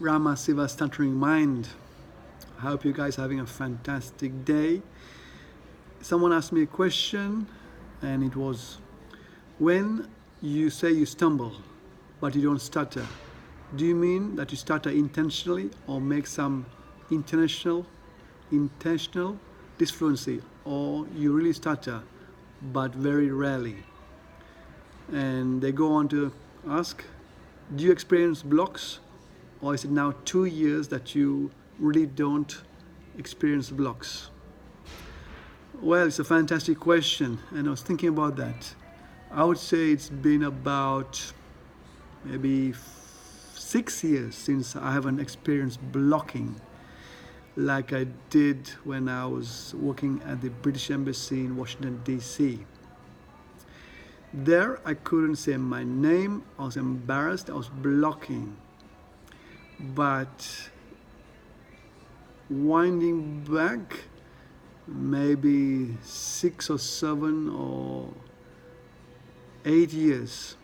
Rama Siva Stuttering Mind. I hope you guys are having a fantastic day. Someone asked me a question, and it was, when you say you stumble but you don't stutter, do you mean that you stutter intentionally or make some intentional disfluency, or you really stutter but very rarely? And they go on to ask, do you experience blocks, or is it now 2 years that you really don't experience blocks? Well, it's a fantastic question, and I was thinking about that. I would say it's been about maybe 6 years since I haven't experienced blocking like I did when I was working at the British Embassy in Washington, D.C. There, I couldn't say my name. I was embarrassed. I was blocking. But winding back, maybe 6 or 7 or 8 years,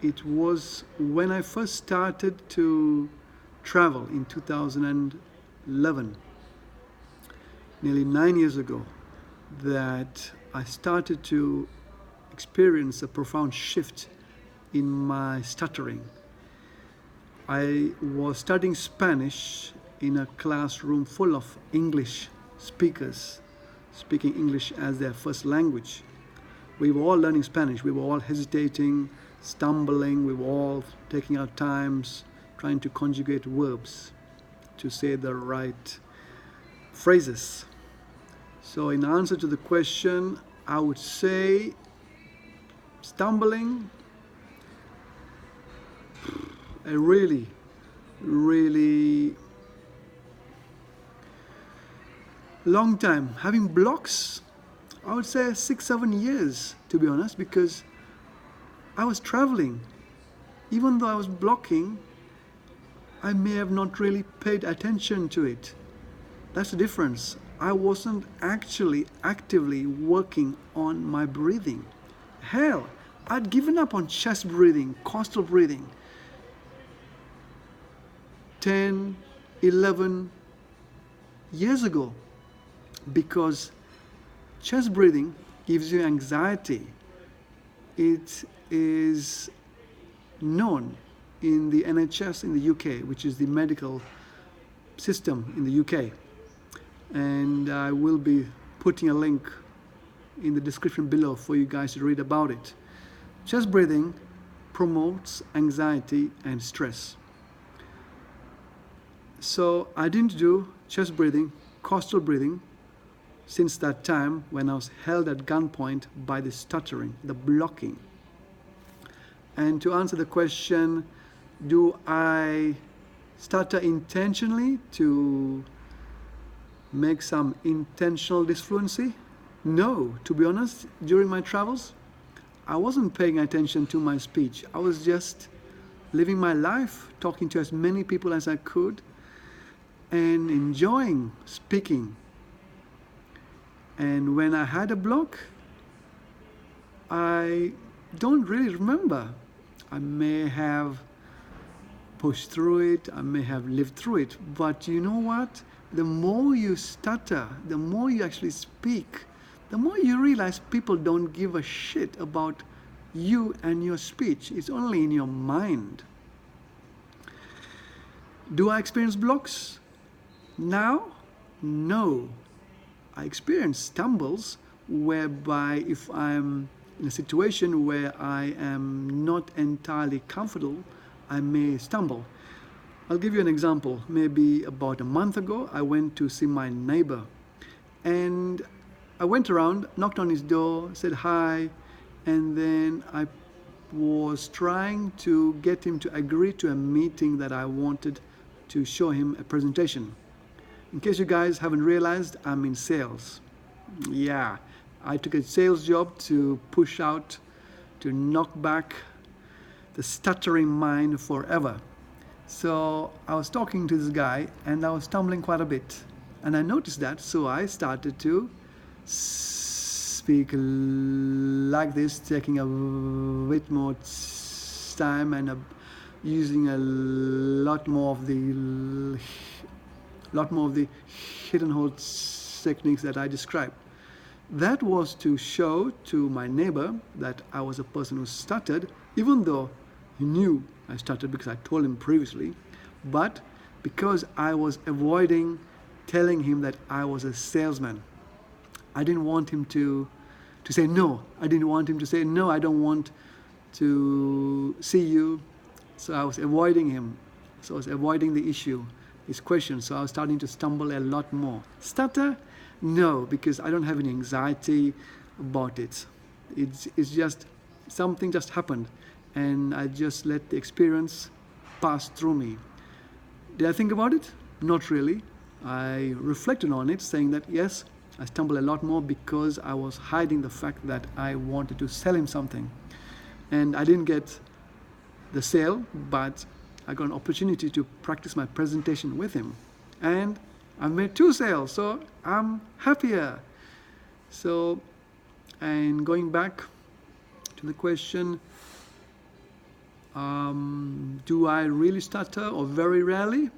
it was when I first started to travel in 2011, nearly 9 years ago, that I started to experience a profound shift in my stuttering. I was studying Spanish in a classroom full of English speakers, speaking English as their first language. We were all learning Spanish. We were all hesitating, stumbling. We were all taking our times, trying to conjugate verbs to say the right phrases. So in answer to the question, I would say stumbling, a really long time. Having blocks, I would say 6-7 years, to be honest, because I was traveling. Even though I was blocking, I may have not really paid attention to it. That's the difference. I wasn't actually actively working on my breathing. Hell, I'd given up on chest breathing, coastal breathing 10, 11 years ago, because chest breathing gives you anxiety. It is known in the NHS in the UK, which is the medical system in the UK. And I will be putting a link in the description below for you guys to read about it. Chest breathing promotes anxiety and stress. So I didn't do chest breathing, coastal breathing, since that time when I was held at gunpoint by the stuttering, the blocking. And to answer the question, do I stutter intentionally to make some intentional disfluency? No, to be honest, during my travels, I wasn't paying attention to my speech. I was just living my life, talking to as many people as I could, and enjoying speaking. And when I had a block, I don't really remember. I may have pushed through it, I may have lived through it, but you know what? The more you stutter, the more you actually speak, the more you realize people don't give a shit about you and your speech. It's only in your mind. Do I experience blocks now? No. I experience stumbles whereby if I'm in a situation where I am not entirely comfortable, I may stumble. I'll give you an example. Maybe about a month ago, I went to see my neighbor, and I went around, knocked on his door, said hi, and then I was trying to get him to agree to a meeting that I wanted to show him a presentation. In case you guys haven't realized, I'm in sales. Yeah, I took a sales job to push out, to knock back the stuttering mind forever. So I was talking to this guy, and I was stumbling quite a bit. And I noticed that, so I started to speak like this, taking a bit more time and a using a lot more of the hidden hold techniques that I described. That was to show to my neighbor that I was a person who stuttered, even though he knew I stuttered because I told him previously, but because I was avoiding telling him that I was a salesman. I didn't want him to say no. I didn't want him to say, no, I don't want to see you. So I was avoiding him. So I was avoiding the issue, his question. So I was starting to stumble a lot more. Stutter? No, because I don't have any anxiety about it. It's just something just happened, and I just let the experience pass through me. Did I think about it? Not really. I reflected on it, saying that yes, I stumbled a lot more because I was hiding the fact that I wanted to sell him something. And I didn't get the sale, but I got an opportunity to practice my presentation with him. And I made 2 sales, so I'm happier. So, and going back to the question, do I really stutter or very rarely?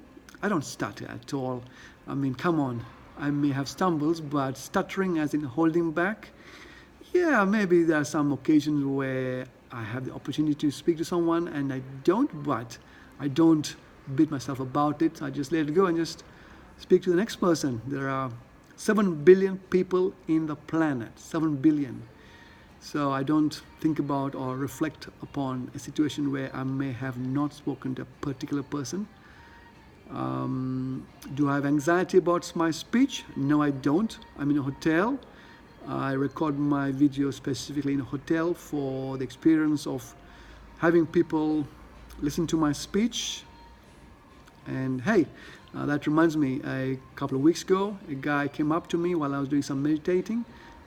I don't stutter at all. I mean, come on. I may have stumbles, but stuttering as in holding back, yeah, maybe there are some occasions where I have the opportunity to speak to someone and I don't, but I don't beat myself about it. I just let it go and just speak to the next person. There are 7 billion people in the planet, 7 billion. So I don't think about or reflect upon a situation where I may have not spoken to a particular person. Do I have anxiety about my speech? No, I don't. I'm in a hotel. I record my video specifically in a hotel for the experience of having people listen to my speech. And hey, that reminds me, a couple of weeks ago, a guy came up to me while I was doing some meditating,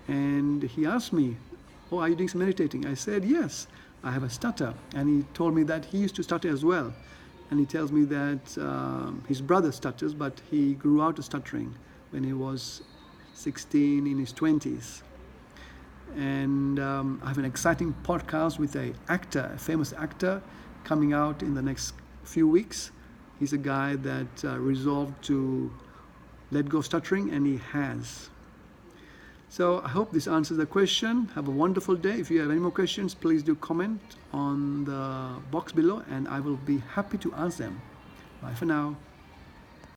and he asked me, oh, are you doing some meditating? I said, yes, I have a stutter. And he told me that he used to stutter as well. And he tells me that his brother stutters, but he grew out of stuttering when he was 16, in his 20s. And I have an exciting podcast with a famous actor, coming out in the next few weeks. He's a guy that resolved to let go of stuttering, and he has. So I hope this answers the question. Have a wonderful day. If you have any more questions, please do comment on the box below, and I will be happy to answer them. Bye for now.